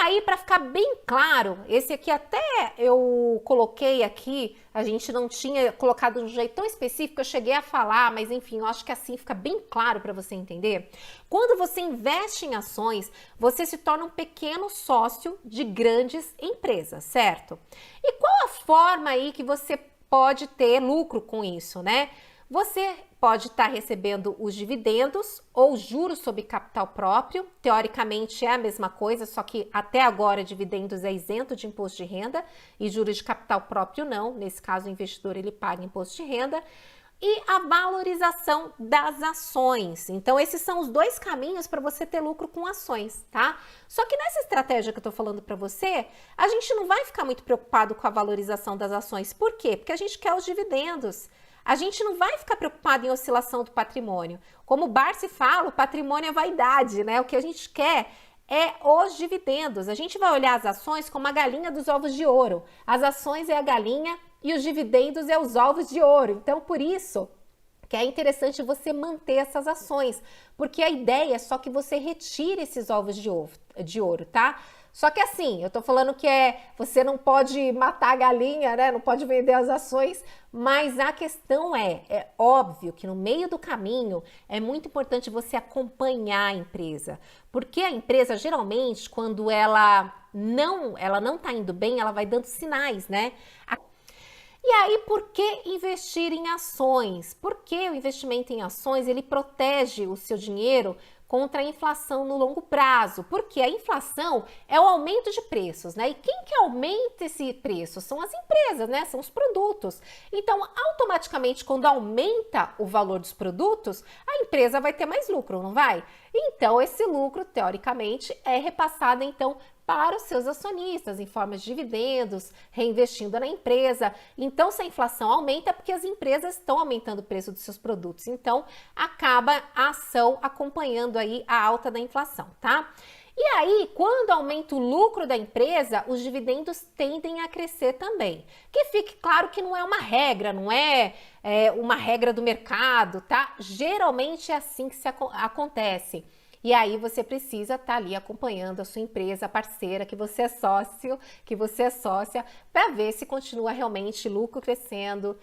aí, para ficar bem claro, esse aqui até eu coloquei aqui, a gente não tinha colocado de um jeito tão específico, eu cheguei a falar, mas enfim, eu acho que assim fica bem claro para você entender. Quando você investe em ações, você se torna um pequeno sócio de grandes empresas, certo? E qual a forma aí que você pode ter lucro com isso, né? Você pode estar recebendo os dividendos ou juros sobre capital próprio. Teoricamente é a mesma coisa, só que até agora dividendos é isento de imposto de renda e juros de capital próprio não. Nesse caso, o investidor ele paga imposto de renda. E a valorização das ações. Então, esses são os dois caminhos para você ter lucro com ações, tá? Só que nessa estratégia que eu tô falando para você, a gente não vai ficar muito preocupado com a valorização das ações. Por quê? Porque a gente quer os dividendos. A gente não vai ficar preocupado em oscilação do patrimônio. Como o Barsi fala, o patrimônio é vaidade, né? O que a gente quer é os dividendos. A gente vai olhar as ações como a galinha dos ovos de ouro. As ações é a galinha e os dividendos é os ovos de ouro. Então, por isso que é interessante você manter essas ações, porque a ideia é só que você retire esses ovos de ouro, tá? Só que assim, eu tô falando que você não pode matar a galinha, né? Não pode vender as ações, mas a questão é óbvio que no meio do caminho é muito importante você acompanhar a empresa, porque a empresa geralmente quando ela não tá indo bem, ela vai dando sinais, né? E aí, por que investir em ações? Porque o investimento em ações, ele protege o seu dinheiro contra a inflação no longo prazo, porque a inflação é o aumento de preços, né? E quem que aumenta esse preço? São as empresas, né? São os produtos. Então, automaticamente, quando aumenta o valor dos produtos, a empresa vai ter mais lucro, não vai? Então, esse lucro, teoricamente, é repassado, então, para os seus acionistas, em forma de dividendos, reinvestindo na empresa. Então, se a inflação aumenta, é porque as empresas estão aumentando o preço dos seus produtos. Então, acaba a ação acompanhando aí a alta da inflação, tá? E aí, quando aumenta o lucro da empresa, os dividendos tendem a crescer também. Que fique claro que não é uma regra, não é uma regra do mercado, tá? Geralmente é assim que acontece. E aí você precisa estar ali acompanhando a sua empresa parceira, que você é sócio, que você é sócia, para ver se continua realmente lucro crescendo,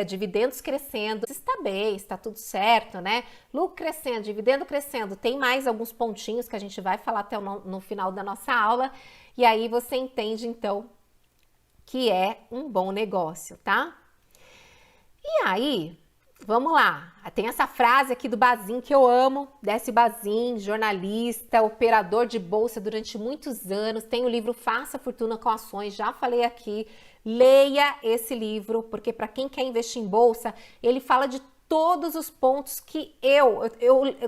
dividendos crescendo, está bem, está tudo certo, né? Lucro crescendo, dividendo crescendo, tem mais alguns pontinhos que a gente vai falar até no final da nossa aula, e aí você entende então que é um bom negócio, tá? E aí, vamos lá, tem essa frase aqui do Bazin que eu amo, desse Bazin, jornalista, operador de bolsa durante muitos anos, tem o livro Faça Fortuna com Ações, já falei aqui, leia esse livro, porque para quem quer investir em bolsa, ele fala de todos os pontos que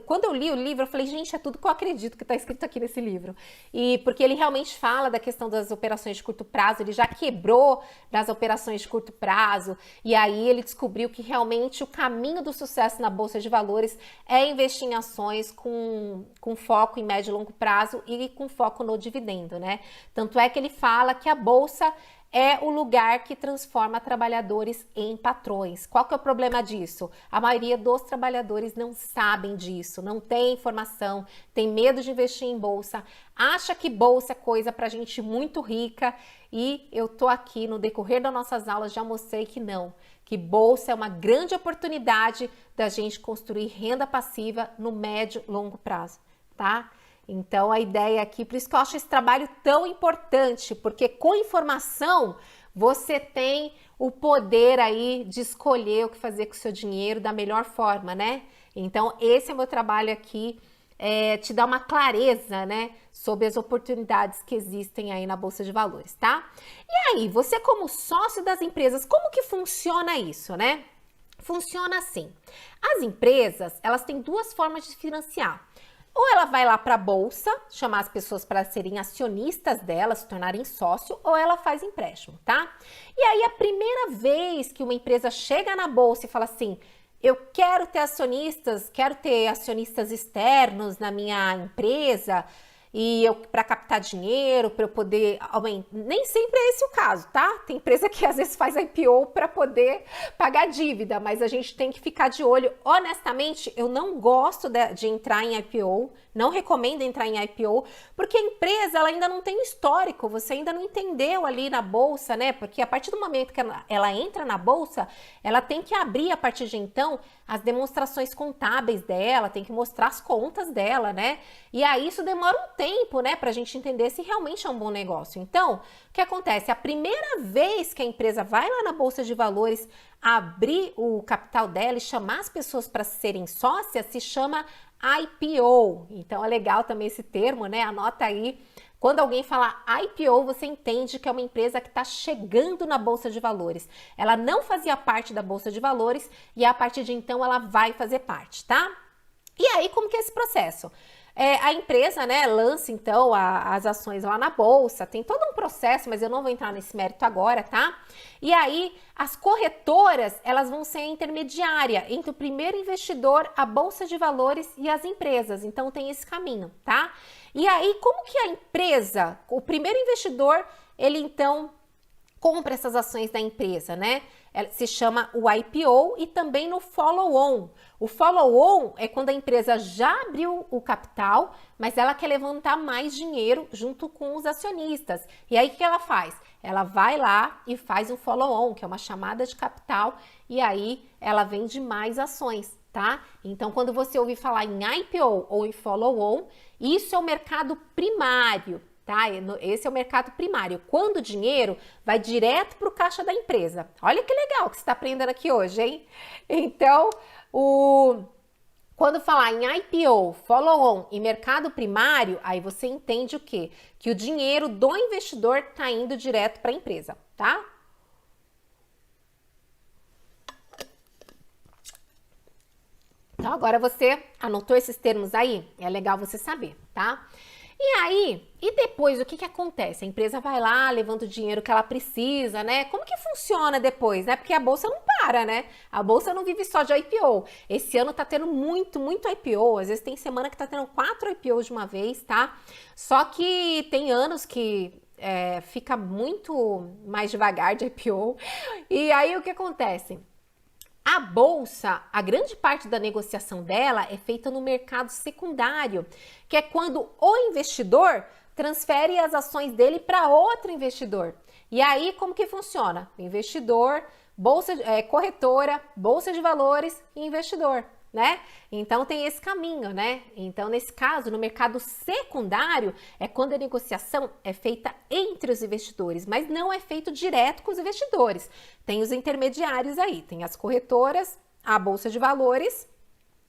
quando eu li o livro, eu falei, gente, é tudo que eu acredito que está escrito aqui nesse livro. E porque ele realmente fala da questão das operações de curto prazo, ele já quebrou das operações de curto prazo, e aí ele descobriu que realmente o caminho do sucesso na Bolsa de Valores é investir em ações com foco em médio e longo prazo e com foco no dividendo, né? Tanto é que ele fala que a Bolsa é o lugar que transforma trabalhadores em patrões. Qual que é o problema disso? A maioria dos trabalhadores não sabem disso, não tem informação, tem medo de investir em bolsa, acha que bolsa é coisa para gente muito rica e eu tô aqui no decorrer das nossas aulas já mostrei que não, que bolsa é uma grande oportunidade da gente construir renda passiva no médio e longo prazo, tá? Então, a ideia aqui, por isso que eu acho esse trabalho tão importante, porque com informação você tem o poder aí de escolher o que fazer com o seu dinheiro da melhor forma, né? Então, esse é o meu trabalho aqui, te dar uma clareza, né, sobre as oportunidades que existem aí na Bolsa de Valores, tá? E aí, você como sócio das empresas, como que funciona isso, né? Funciona assim, as empresas, elas têm duas formas de financiar. Ou ela vai lá para a bolsa, chamar as pessoas para serem acionistas dela, se tornarem sócio, ou ela faz empréstimo, tá? E aí a primeira vez que uma empresa chega na bolsa e fala assim, eu quero ter acionistas externos na minha empresa, e para captar dinheiro, para eu poder aumentar. Nem sempre é esse o caso, tá? Tem empresa que às vezes faz IPO para poder pagar dívida, mas a gente tem que ficar de olho. Honestamente, eu não gosto de entrar em IPO, Não recomendo entrar em IPO, porque a empresa ela ainda não tem histórico, você ainda não entendeu ali na bolsa, né? Porque a partir do momento que ela entra na bolsa, ela tem que abrir a partir de então as demonstrações contábeis dela, tem que mostrar as contas dela, né? E aí isso demora um tempo, né, pra gente entender se realmente é um bom negócio. Então, o que acontece? A primeira vez que a empresa vai lá na bolsa de valores abrir o capital dela e chamar as pessoas para serem sócias, se chama IPO. Então é legal também esse termo, né? Anota aí. Quando alguém falar IPO, você entende que é uma empresa que está chegando na Bolsa de Valores. Ela não fazia parte da Bolsa de Valores e a partir de então ela vai fazer parte, tá? E aí, como que é esse processo? A empresa, né, lança então as ações lá na bolsa, tem todo um processo, mas eu não vou entrar nesse mérito agora, tá? E aí, as corretoras, elas vão ser a intermediária entre o primeiro investidor, a bolsa de valores e as empresas, então tem esse caminho, tá? E aí, como que a empresa, o primeiro investidor, ele então compra essas ações da empresa, né? Se chama o IPO e também no follow-on. O follow-on é quando a empresa já abriu o capital, mas ela quer levantar mais dinheiro junto com os acionistas. E aí o que ela faz? Ela vai lá e faz um follow-on, que é uma chamada de capital, e aí ela vende mais ações, tá? Então, quando você ouvir falar em IPO ou em follow-on, isso é o mercado primário. Tá? Esse é o mercado primário, quando o dinheiro vai direto para o caixa da empresa. Olha que legal que você está aprendendo aqui hoje, hein? Então, quando falar em IPO, follow-on e mercado primário, aí você entende o quê? Que o dinheiro do investidor está indo direto para a empresa, tá? Então, agora você anotou esses termos aí? É legal você saber, tá? E aí, e depois o que acontece? A empresa vai lá, levando o dinheiro que ela precisa, né? Como que funciona depois, né? Porque a bolsa não para, né? A bolsa não vive só de IPO. Esse ano tá tendo muito IPO. Às vezes tem semana que tá tendo 4 IPOs de uma vez, tá? Só que tem anos que fica muito mais devagar de IPO. E aí o que acontece? A bolsa, a grande parte da negociação dela é feita no mercado secundário, que é quando o investidor transfere as ações dele para outro investidor. E aí, como que funciona? Investidor, corretora, bolsa de valores e investidor, né? Então tem esse caminho, né? Então, nesse caso, no mercado secundário, é quando a negociação é feita entre os investidores, mas não é feito direto com os investidores. Tem os intermediários aí, tem as corretoras, a bolsa de valores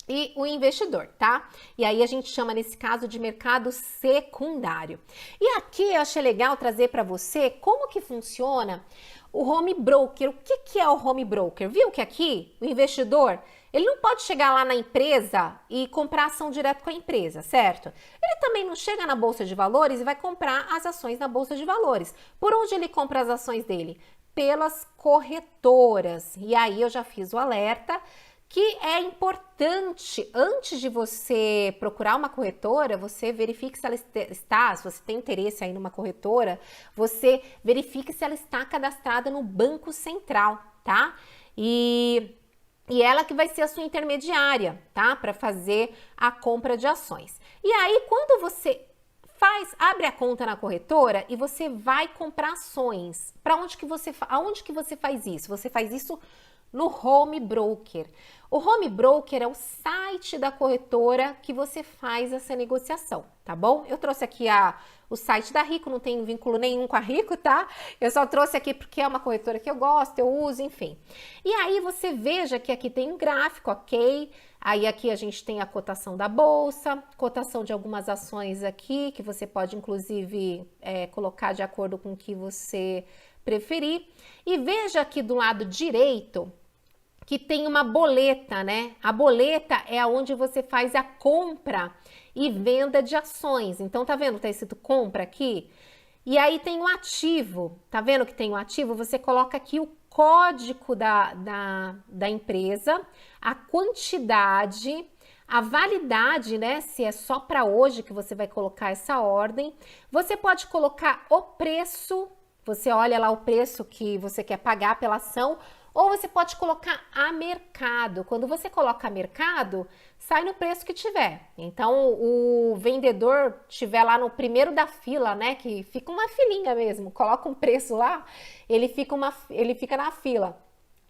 e o investidor, tá? E aí a gente chama nesse caso de mercado secundário. E aqui eu achei legal trazer para você como que funciona o home broker. O que é o home broker? Viu que aqui o investidor, ele não pode chegar lá na empresa e comprar ação direto com a empresa, certo? Ele também não chega na bolsa de valores e vai comprar as ações na bolsa de valores. Por onde ele compra as ações dele? Pelas corretoras. E aí eu já fiz o alerta que é importante, antes de você procurar uma corretora, você verifique se ela está, se você tem interesse aí numa corretora, você verifique se ela está cadastrada no Banco Central, tá? E ela que vai ser a sua intermediária, tá? Para fazer a compra de ações. E aí, quando você abre a conta na corretora e você vai comprar ações, aonde que você faz isso? Você faz isso no home broker. O home broker é o site da corretora que você faz essa negociação, tá bom? Eu trouxe aqui o site da Rico, não tem vínculo nenhum com a Rico, tá? Eu só trouxe aqui porque é uma corretora que eu gosto, eu uso, enfim. E aí você veja que aqui tem um gráfico, ok? Aí aqui a gente tem a cotação da bolsa, cotação de algumas ações aqui, que você pode inclusive colocar de acordo com o que você preferir. E veja aqui do lado direito que tem uma boleta, né? A boleta é onde você faz a compra e venda de ações. Então, tá vendo? Tá escrito compra aqui. E aí tem o ativo. Tá vendo que tem o ativo? Você coloca aqui o código da empresa, a quantidade, a validade, né? Se é só para hoje que você vai colocar essa ordem. Você pode colocar o preço. Você olha lá o preço que você quer pagar pela ação, Ou você pode colocar a mercado. Quando você coloca a mercado, sai no preço que tiver. Então, o vendedor tiver lá no primeiro da fila, né, que fica uma filinha mesmo, coloca um preço lá, ele fica na fila.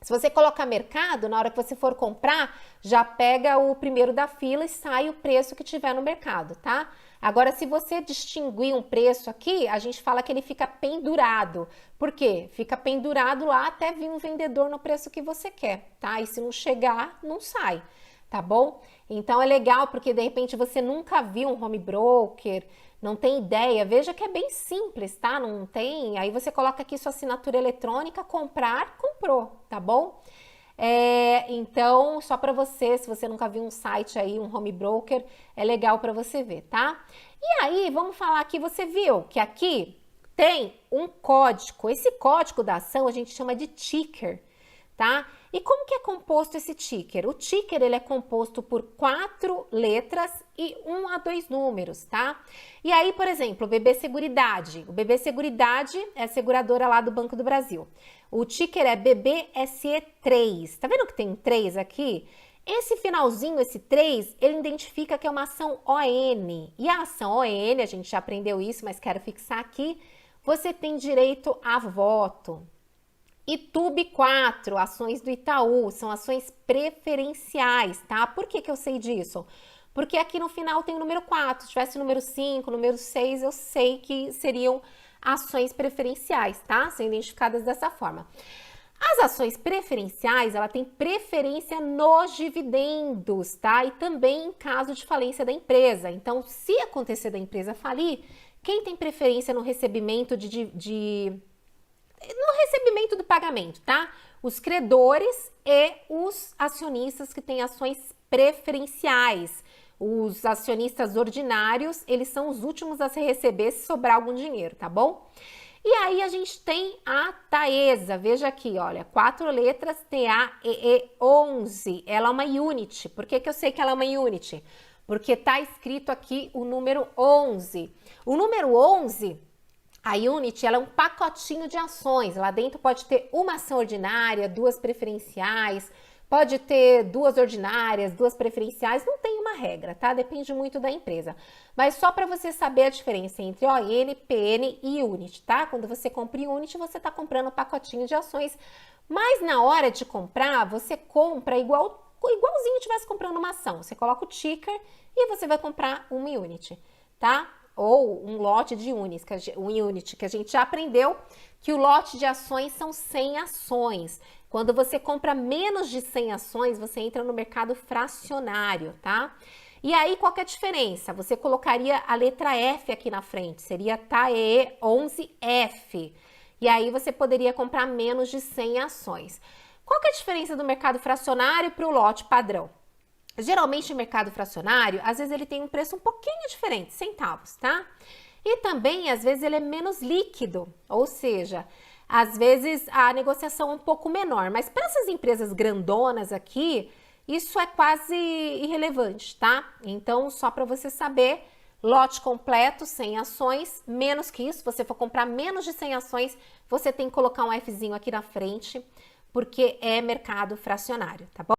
Se você colocar mercado, na hora que você for comprar, já pega o primeiro da fila e sai o preço que tiver no mercado, tá? Agora, se você distinguir um preço aqui, a gente fala que ele fica pendurado. Por quê? Fica pendurado lá até vir um vendedor no preço que você quer, tá? E se não chegar, não sai, tá bom? Então é legal porque de repente você nunca viu um home broker, não tem ideia, veja que é bem simples, tá? Não tem, aí você coloca aqui sua assinatura eletrônica, comprar, comprou, tá bom? Então, só para você, se você nunca viu um site aí, um home broker, é legal para você ver, tá? E aí, vamos falar aqui, você viu que aqui tem um código, esse código da ação a gente chama de ticker, tá? E como que é composto esse ticker? O ticker, ele é composto por 4 letras e 1 a 2 números, tá? E aí, por exemplo, o BB Seguridade. O BB Seguridade é a seguradora lá do Banco do Brasil. O ticker é BBSE3. Tá vendo que tem um 3 aqui? Esse finalzinho, esse 3, ele identifica que é uma ação ON. E a ação ON, a gente já aprendeu isso, mas quero fixar aqui, você tem direito a voto. E TUB 4, ações do Itaú, são ações preferenciais, tá? Por que eu sei disso? Porque aqui no final tem o número 4, se tivesse o número 5, o número 6, eu sei que seriam ações preferenciais, tá? São identificadas dessa forma. As ações preferenciais, ela tem preferência nos dividendos, tá? E também em caso de falência da empresa. Então, se acontecer da empresa falir, quem tem preferência no recebimento no recebimento do pagamento, tá? Os credores e os acionistas que têm ações preferenciais. Os acionistas ordinários, eles são os últimos a se receber se sobrar algum dinheiro, tá bom? E aí a gente tem a Taesa, veja aqui, olha, 4 letras, TAEE11, ela é uma unit. Por que eu sei que ela é uma unit? Porque tá escrito aqui o número 11. O número 11... A unit, ela é um pacotinho de ações. Lá dentro pode ter uma ação ordinária, 2 preferenciais, pode ter 2 ordinárias, 2 preferenciais. Não tem uma regra, tá? Depende muito da empresa. Mas só para você saber a diferença entre ON, PN e unit, tá? Quando você compra unit, você está comprando um pacotinho de ações. Mas na hora de comprar, você compra igualzinho estivesse comprando uma ação. Você coloca o ticker e você vai comprar uma unit, tá? Ou um lote de units, um unit, que a gente já aprendeu que o lote de ações são 100 ações. Quando você compra menos de 100 ações, você entra no mercado fracionário, tá? E aí, qual que é a diferença? Você colocaria a letra F aqui na frente, seria TAE11F. E aí, você poderia comprar menos de 100 ações. Qual que é a diferença do mercado fracionário para o lote padrão? Geralmente o mercado fracionário, às vezes ele tem um preço um pouquinho diferente, centavos, tá? E também, às vezes, ele é menos líquido, ou seja, às vezes a negociação é um pouco menor. Mas para essas empresas grandonas aqui, isso é quase irrelevante, tá? Então, só para você saber, lote completo, 100 ações, menos que isso, se você for comprar menos de 100 ações, você tem que colocar um Fzinho aqui na frente, porque é mercado fracionário, tá bom?